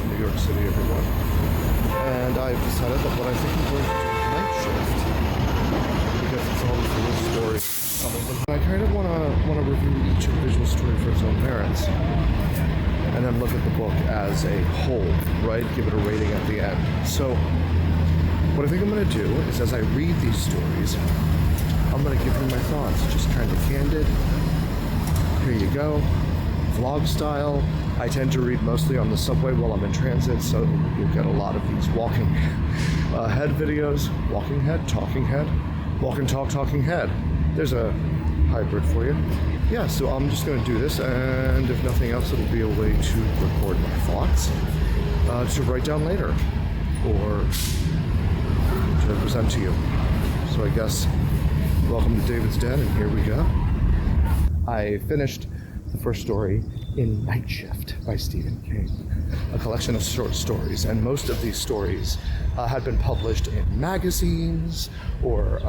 New York City, everyone. And I've decided that what I think I'm going to do is night shift, because it's all these little stories. Some of them I kind of want to review each individual story for its own merits, and then look at the book as a whole, right? Give it a rating at the end. So what I think I'm going to do is, as I read these stories, I'm going to give you my thoughts, just kind of candid. Here you go, vlog style. I tend to read mostly on the subway while I'm in transit, so you'll get a lot of these walking head videos. Walking head, talking head, walk and talk, talking head. There's a hybrid for you. Yeah, so I'm just going to do this, and if nothing else, it'll be a way to record my thoughts, to write down later, or to present to you. So I guess, welcome to David's Den, and here we go. I finished the first story in Night Shift by Stephen King, a collection of short stories, and most of these stories had been published in magazines or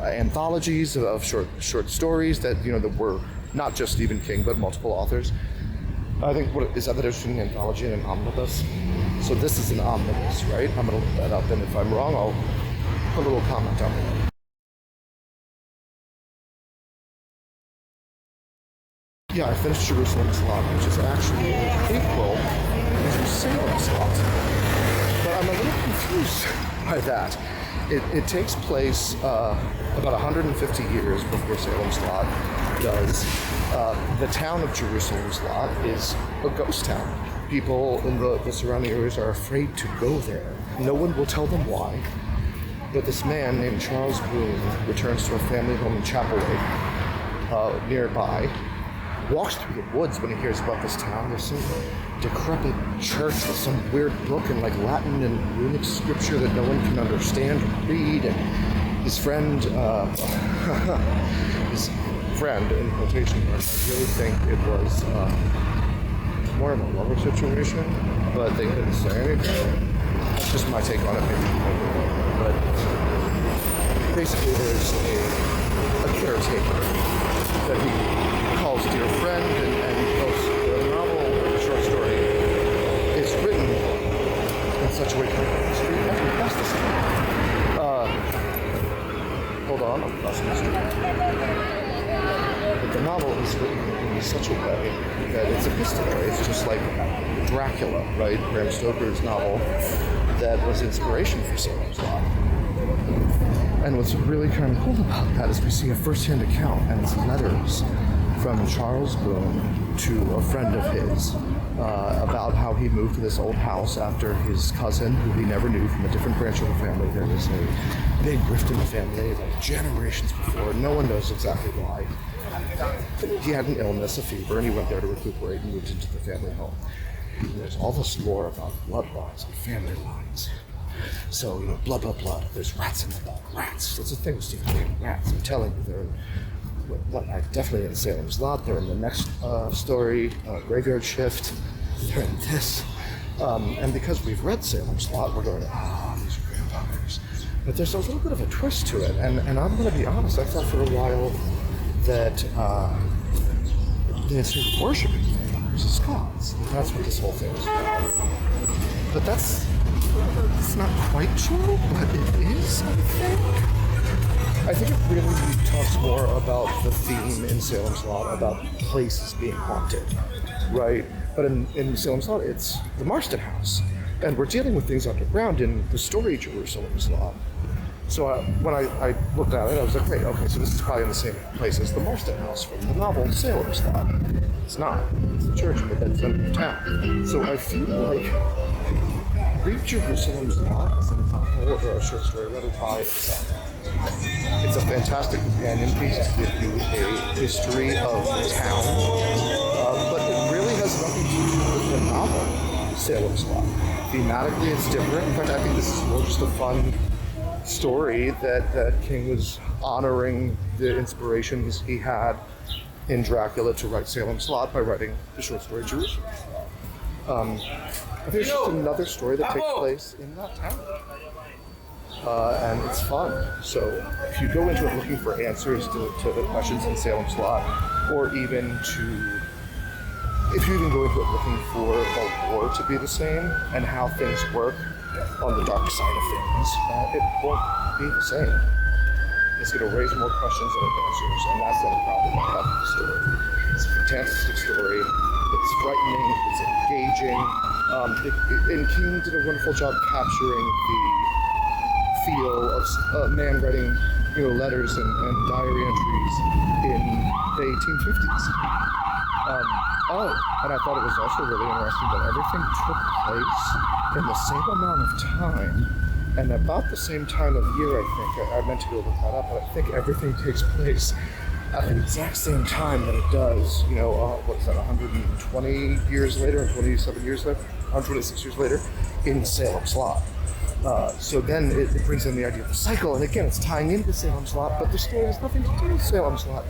anthologies of short stories that that were not just Stephen King but multiple authors. I think what is that there's an anthology and an omnibus. So this is an omnibus, right? I'm gonna look that up, and if I'm wrong, I'll put a little comment down below. Yeah, I finished Jerusalem's Lot, which is actually a prequel to Salem's Lot. But I'm a little confused by that. It takes place about 150 years before Salem's Lot does. The town of Jerusalem's Lot is a ghost town. People in the surrounding areas are afraid to go there. No one will tell them why. But this man named Charles Boone returns to a family home in Chapel Lake, nearby, walks through the woods when he hears about this town. There's some decrepit church with some weird book in like Latin and runic scripture that no one can understand or read, and his friend in quotation marks, I really think it was more of a lover situation, but they couldn't say anything. That's just my take on it, maybe. But basically there's a caretaker that he calls dear friend, and the novel, the short story, is written in such a way to pass this hold on, I'm crossing the street. But the novel is written in such a way that it's epistolary. It's just like Dracula, right? Bram Stoker's novel that was inspiration for Salem's Lot. And what's really kind of cool about that is we see a first-hand account, and it's letters from Charles Boone to a friend of his about how he moved to this old house after his cousin, who he never knew, from a different branch of the family. There was a big rift in the family, like generations before. No one knows exactly why. He had an illness, a fever, and he went there to recuperate and moved into the family home. And there's all this lore about bloodlines and family lines. So, blood. There's rats in the wall. Rats. It's a thing with Stephen King. Rats. I'm telling you, they're definitely in Salem's Lot. They're in the next story, Graveyard Shift. They're in this. And because we've read Salem's Lot, we're going, these are vampires. But there's a little bit of a twist to it. And I'm going to be honest, I thought for a while that they had started worshiping vampires as gods. That's what this whole thing is about. But it's not quite true, but it is, I think. I think it really talks more about the theme in Salem's Lot, about places being haunted, right? But in Salem's Lot, it's the Marston House. And we're dealing with things underground in the story Jerusalem's Lot. So when I looked at it, I was like, wait, okay, so this is probably in the same place as the Marston House from the novel Salem's Lot. It's not. It's the church in the center of town. So I feel like read Jerusalem's Lot as a novel or a short story rather by itself. It's a fantastic companion piece to give you a history of the town, but it really has nothing to do with the novel Salem's Lot. Thematically, it's different. In fact, I think this is more just a fun story that King was honoring the inspirations he had in Dracula to write Salem's Lot by writing the short story Jerusalem's Lot. I think it's just another story that takes place in that town. And it's fun. So if you go into it looking for answers to the questions in Salem's Lot, or even if you even go into it looking for the lore purport to be the same and how things work on the dark side of things, it won't be the same. It's going to raise more questions than it answers, and that's the problem about the story. It's a fantastic story. It's frightening. It's engaging. And King did a wonderful job capturing the feel of a man writing, letters and diary entries in the 1850s. And I thought it was also really interesting that everything took place in the same amount of time and about the same time of year, I think. I meant to go look that up, but I think everything takes place at the exact same time that it does, what is that, 120 years later, 127 years later, 126 years later, in Salem's Lot. So then it brings in the idea of the cycle, and again, it's tying into Salem's Lot, but the story has nothing to do with Salem's Lot.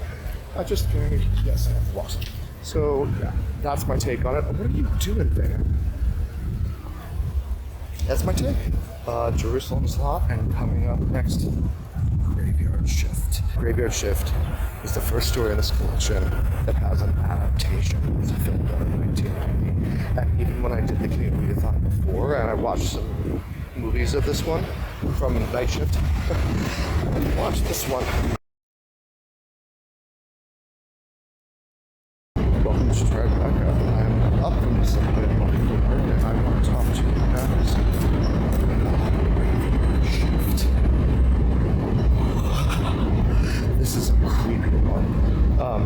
I have lost it. So, yeah, that's my take on it. What are you doing there? That's my take. Jerusalem's Lot, and coming up next, Graveyard Shift. Graveyard Shift is the first story in this collection that has an adaptation. It's a film done in 1990. And even when I did the Canadian readathon before, and I watched some movies of this one from Night Shift, I watched this one. Welcome to Tribeca. I'm up from somebody and I want to talk to you guys about Graveyard Shift. This is a creepy one.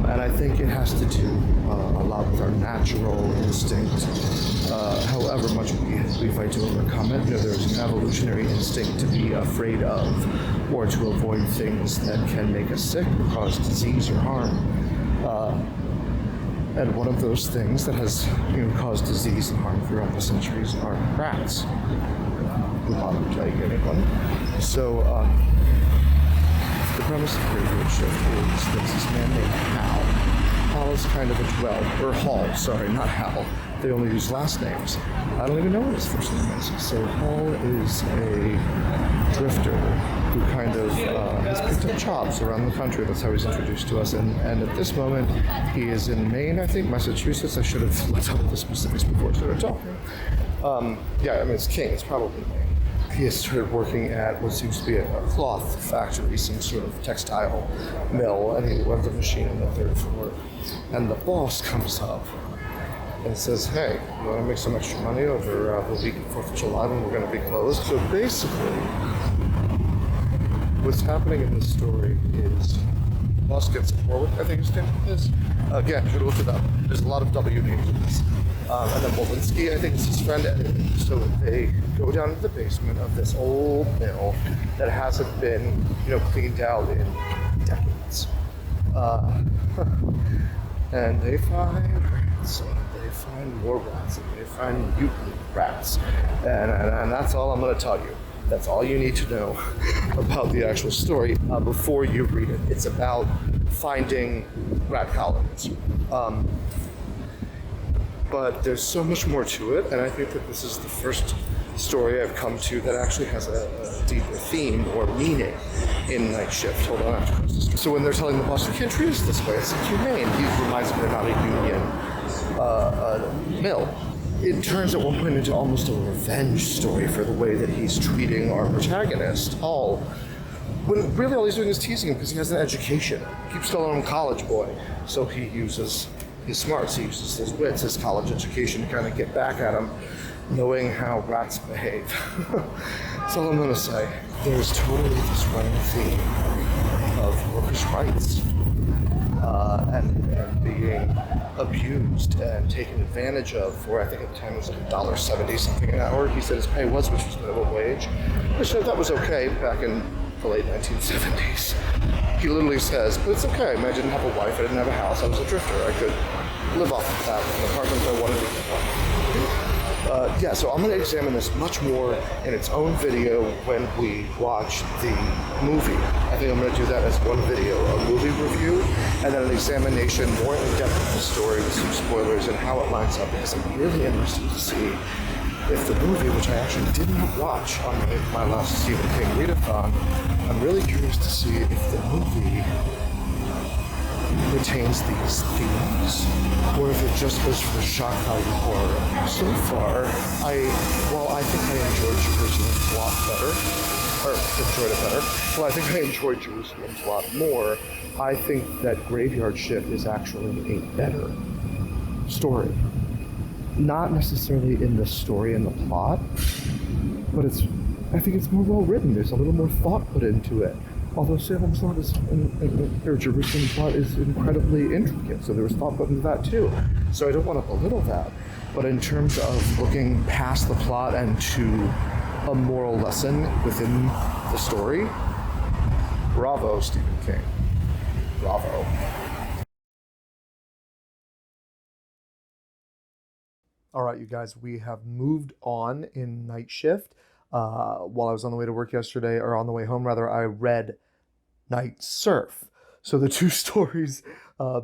And I think it has to do a lot with our natural instinct. However much we fight to overcome it, there's an evolutionary instinct to be afraid of or to avoid things that can make us sick or cause disease or harm. And one of those things that has caused disease and harm throughout the centuries are rats. The modern plague, anyone. So the premise of Graveyard Shift is there's this man named Hal. Hal is kind of a Hall, sorry, not Hal. They only use last names. I don't even know what his first name is. So Hal is a drifter who kind of has picked up jobs around the country. That's how he's introduced to us. And at this moment, he is in Maine, I think, Massachusetts. I should have looked up the specifics before I started talking. It's King. It's probably Maine. He has started working at what seems to be a cloth factory, some sort of textile mill, and he runs a machine on the third floor. And the boss comes up and says, hey, you want to make some extra money over the week of 4th of July when we're going to be closed? So basically, what's happening in this story is boss gets Warwick, I think his name is. Again, you should look it up. There's a lot of W names in this. And then Walensky, I think is his friend. So they go down to the basement of this old mill that hasn't been, cleaned out in decades. And they find rats, and they find more rats, and they find mutant rats. And that's all I'm going to tell you. That's all you need to know about the actual story before you read it. It's about finding rat colonies. But there's so much more to it, and I think that this is the first story I've come to that actually has a deeper theme or meaning in Night Shift. Hold on, I have to close this. So when they're telling the boss, you can't treat us this way, it's inhumane. He reminds me they're not a union mill. It turns at one point into almost a revenge story for the way that he's treating our protagonist, Hall. When really all he's doing is teasing him because he has an education. He keeps calling him college boy, so he uses his smarts, he uses his wits, his college education to kind of get back at him, knowing how rats behave. That's all I'm going to say. There's totally this running theme of workers' rights and being abused and taken advantage of for, I think at the time it was like $1.70 something an hour. He said his pay was, which was minimum wage, which I thought was okay back in the late 1970s. He literally says, but it's okay. I didn't have a wife, I didn't have a house, I was a drifter. I could live off of that, an apartment if I wanted to get one. So I'm going to examine this much more in its own video when we watch the movie. I think I'm going to do that as one video, a movie review, and then an examination more in depth of the story with some spoilers and how it lines up, because I'm really interested to see if the movie, which I actually did not watch on my last Stephen King readathon, I'm really curious to see if the movie retains these themes, or if it just goes for the shock value horror. So far, while I think I enjoyed Jerusalem's plot better, or enjoyed it better, well, I think I enjoyed Jerusalem's plot more. I think that Graveyard Shift is actually a better story. Not necessarily in the story and the plot, but I think it's more well written. There's a little more thought put into it. Although Salem's plot or Jerusalem's plot is incredibly intricate, so there was thought put into that too. So I don't want to belittle that. But in terms of looking past the plot and to a moral lesson within the story, bravo, Stephen King. Bravo. All right, you guys, we have moved on in Night Shift. While I was on the way to work yesterday, or on the way home rather, I read Night Surf. So the two stories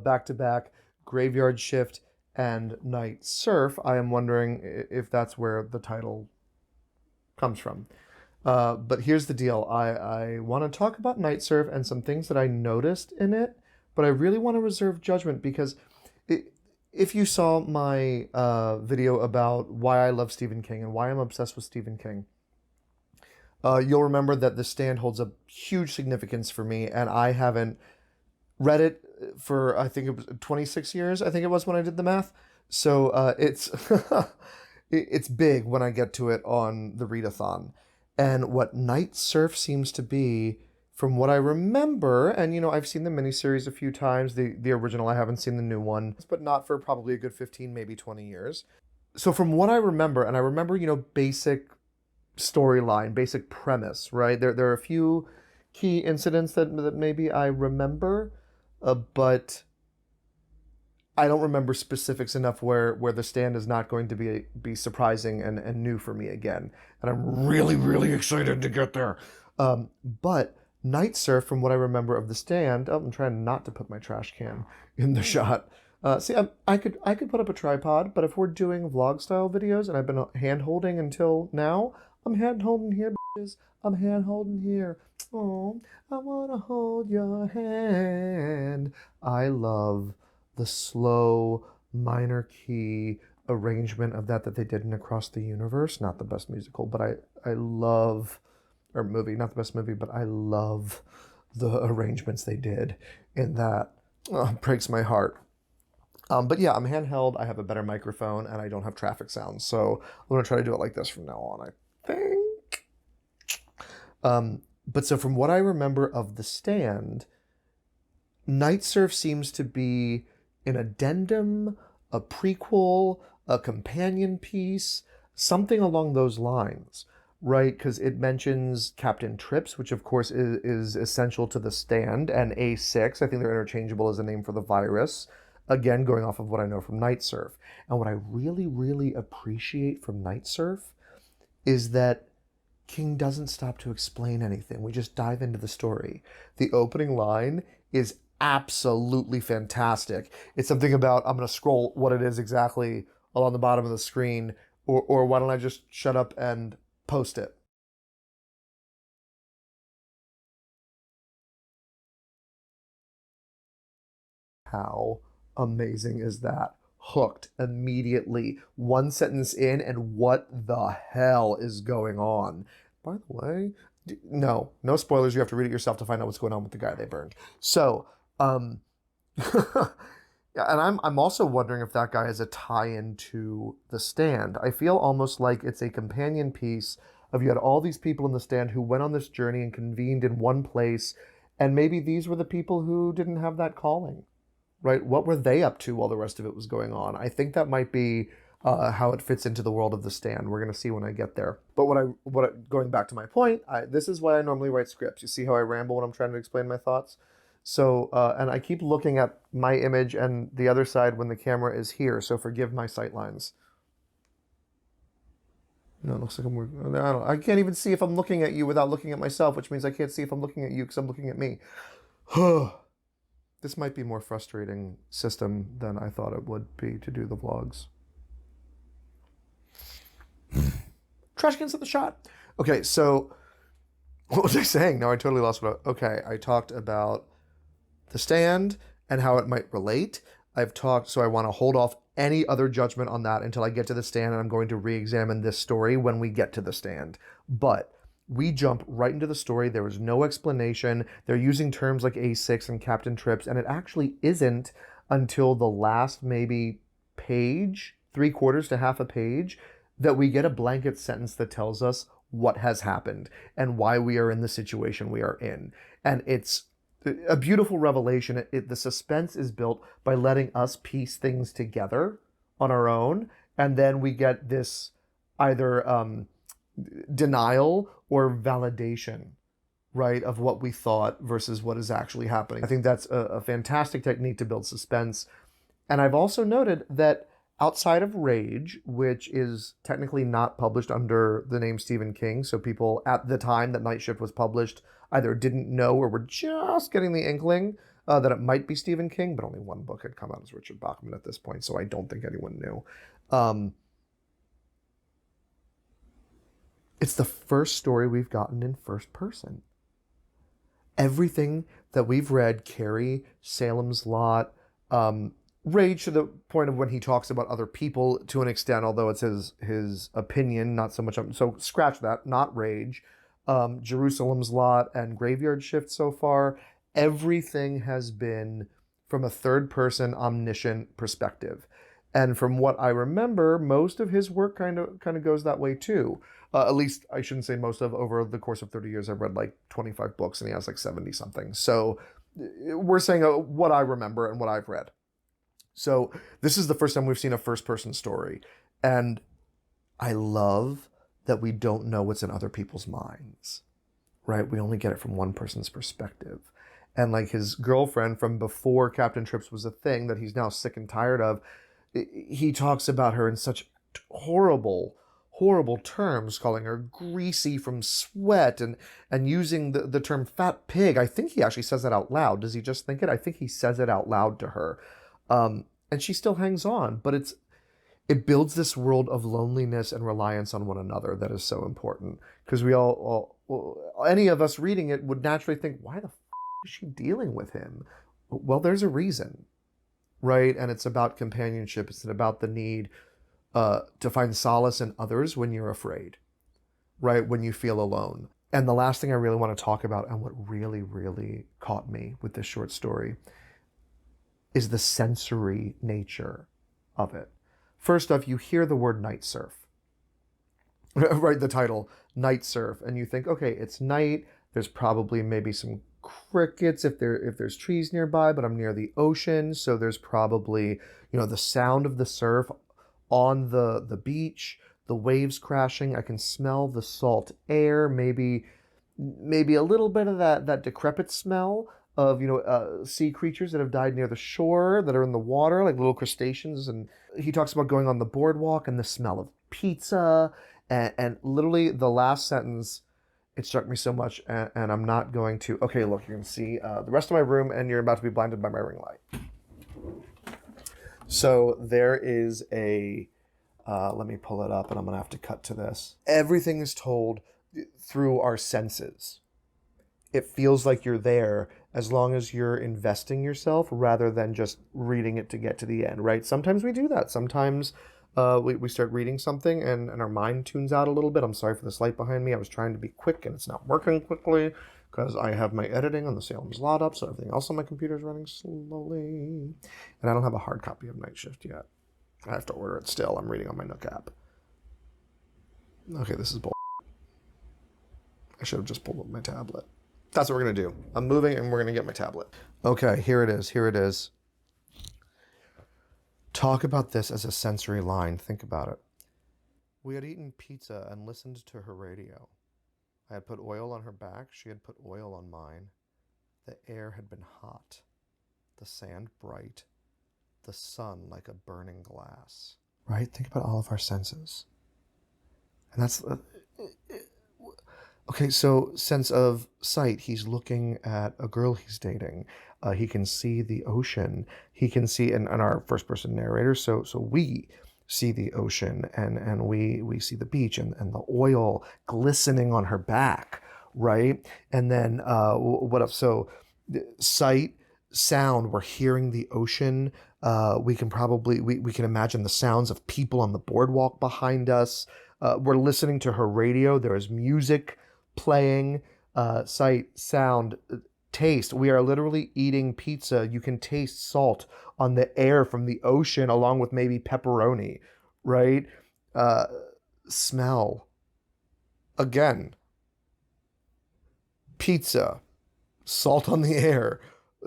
back to back, Graveyard Shift and Night Surf. I am wondering if that's where the title comes from. But here's the deal. I want to talk about Night Surf and some things that I noticed in it, but I really want to reserve judgment because if you saw my video about why I love Stephen King and why I'm obsessed with Stephen King, you'll remember that The Stand holds a huge significance for me, and I haven't read it for, I think it was 26 years, I think it was when I did the math. So it's it's big when I get to it on the readathon. And what Night Surf seems to be, from what I remember, and I've seen the miniseries a few times, the original, I haven't seen the new one, but not for probably a good 15, maybe 20 years. So from what I remember, and I remember, basic storyline, basic premise, right? There are a few key incidents that maybe I remember, but I don't remember specifics enough where The Stand is not going to be surprising and new for me again. And I'm really, really excited to get there. But Night Surf, from what I remember of The Stand, I'm trying not to put my trash can in the shot. See, I could put up a tripod, but if we're doing vlog style videos and I've been hand holding until now, I'm hand holding here, bitches. I'm hand holding here. Oh, I wanna hold your hand. I love the slow minor key arrangement of that they did in Across the Universe. Not the best musical, but I love, or movie, not the best movie, but I love the arrangements they did in that. Breaks my heart. But yeah, I'm handheld, I have a better microphone, and I don't have traffic sounds. So I'm going to try to do it like this from now on, I think. But so from what I remember of The Stand, Night Surf seems to be an addendum, a prequel, a companion piece, something along those lines, right? Because it mentions Captain Trips, which of course is essential to The Stand, and A6. I think they're interchangeable as a name for the virus. Again, going off of what I know from Night Surf. And what I really, really appreciate from Night Surf is that King doesn't stop to explain anything. We just dive into the story. The opening line is absolutely fantastic. It's something about, I'm going to scroll what it is exactly along the bottom of the screen, or why don't I just shut up and post it? How amazing is that? Hooked immediately. One sentence in, and what the hell is going on? By the way, no spoilers. You have to read it yourself to find out what's going on with the guy they burned. So, yeah, and I'm also wondering if that guy is a tie-in to The Stand. I feel almost like it's a companion piece of, you had all these people in The Stand who went on this journey and convened in one place, and maybe these were the people who didn't have that calling. Right? What were they up to while the rest of it was going on? I think that might be how it fits into the world of The Stand. We're going to see when I get there. But going back to my point, this is why I normally write scripts. You see how I ramble when I'm trying to explain my thoughts? So, and I keep looking at my image and the other side when the camera is here, so forgive my sightlines. No, it looks like I can't even see if I'm looking at you without looking at myself, which means I can't see if I'm looking at you because I'm looking at me. This might be a more frustrating system than I thought it would be to do the vlogs. Trash cans at the shot. Okay, so what was I saying? Now I totally lost what okay, I talked about The Stand and how it might relate. I've talked, so I want to hold off any other judgment on that until I get to the stand, and I'm going to re-examine this story when we get to the stand. But we jump right into the story. There was no explanation. They're using terms like A6 and Captain Trips, and it actually isn't until the last maybe page, 3/4 to half a page, that we get a blanket sentence that tells us what has happened and why we are in the situation we are in. And it's a beautiful revelation. The suspense is built by letting us piece things together on our own, and then we get this either denial or validation, right, of what we thought versus what is actually happening. I think that's a fantastic technique to build suspense. And I've also noted that outside of Rage, which is technically not published under the name Stephen King, so people at the time that Night Shift was published either didn't know or were just getting the inkling that it might be Stephen King, but only one book had come out as Richard Bachman at this point, so I don't think anyone knew. It's the first story we've gotten in first person. Everything that we've read, Carrie, Salem's Lot, Rage to the point of when he talks about other people to an extent, although it's his opinion, not so much. So scratch that, not Rage. Jerusalem's Lot and Graveyard Shift so far, everything has been from a third person omniscient perspective. And from what I remember, most of his work kind of goes that way too. At least I shouldn't say most of. Over the course of 30 years, I've read like 25 books and he has like 70 something. So we're saying what I remember and what I've read. So this is the first time we've seen a first person story. And I love that we don't know what's in other people's minds, right? We only get it from one person's perspective. And like his girlfriend from before Captain Trips was a thing that he's now sick and tired of, he talks about her in such horrible terms, calling her greasy from sweat and using the term fat pig. I think he actually says that out loud. Does he just think it? I think he says it out loud to her. And she still hangs on, but it builds this world of loneliness and reliance on one another that is so important. Because we all, any of us reading it would naturally think, why the f*** is she dealing with him? Well, there's a reason, right? And it's about companionship. It's about the need to find solace in others when you're afraid, right? When you feel alone. And the last thing I really want to talk about, and what really, really caught me with this short story, is the sensory nature of it. First off, you hear the word night surf, right? The title, Night Surf, and you think, okay, it's night. There's probably maybe some crickets if there's trees nearby, but I'm near the ocean, so there's probably, the sound of the surf on the beach, the waves crashing. I can smell the salt air, maybe a little bit of that decrepit smell of sea creatures that have died near the shore, that are in the water, like little crustaceans. And he talks about going on the boardwalk and the smell of pizza, and literally the last sentence, it struck me so much, and I'm not going to. Okay, look, you can see the rest of my room, and you're about to be blinded by my ring light. So there is let me pull it up, and I'm gonna have to cut to this. Everything is told through our senses. It feels like you're there as long as you're investing yourself rather than just reading it to get to the end, right? Sometimes we do that. Sometimes we start reading something and our mind tunes out a little bit. I'm sorry for this light behind me. I was trying to be quick and it's not working quickly because I have my editing on the Salem's Lot up, so everything else on my computer is running slowly. And I don't have a hard copy of Night Shift yet. I have to order it still. I'm reading on my Nook app. Okay, this is bull. I should have just pulled up my tablet. That's what we're going to do. I'm moving and we're going to get my tablet. Okay, here it is. Talk about this as a sensory line. Think about it. We had eaten pizza and listened to her radio. I had put oil on her back. She had put oil on mine. The air had been hot. The sand bright. The sun like a burning glass. Right? Think about all of our senses. And that's... Okay, so sense of sight. He's looking at a girl he's dating. He can see the ocean. He can see, and our first-person narrator, so we see the ocean, and we see the beach and the oil glistening on her back, right? And then what else? So sight, sound. We're hearing the ocean. We can imagine the sounds of people on the boardwalk behind us. We're listening to her radio. There is music playing. Sight, sound, taste. We are literally eating pizza. You can taste salt on the air from the ocean, along with maybe pepperoni, right? Smell. Again, pizza, salt on the air,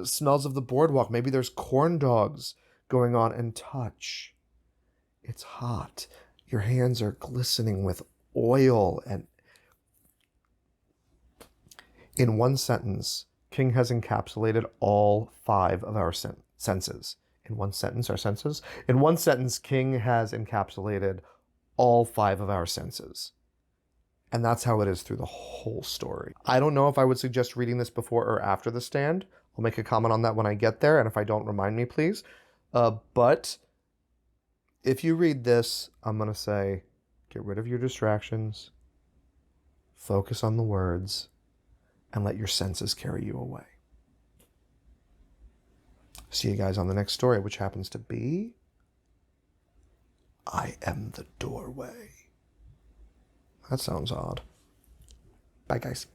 smells of the boardwalk. Maybe there's corn dogs going on, and touch. It's hot. Your hands are glistening with oil. And in one sentence, King has encapsulated all 5 of our senses. In one sentence, our senses? In one sentence, King has encapsulated all 5 of our senses. And that's how it is through the whole story. I don't know if I would suggest reading this before or after The Stand. I'll make a comment on that when I get there, and if I don't, remind me, please. But if you read this, I'm going to say, get rid of your distractions, focus on the words, and let your senses carry you away. See you guys on the next story, which happens to be I Am the Doorway. That sounds odd. Bye, guys.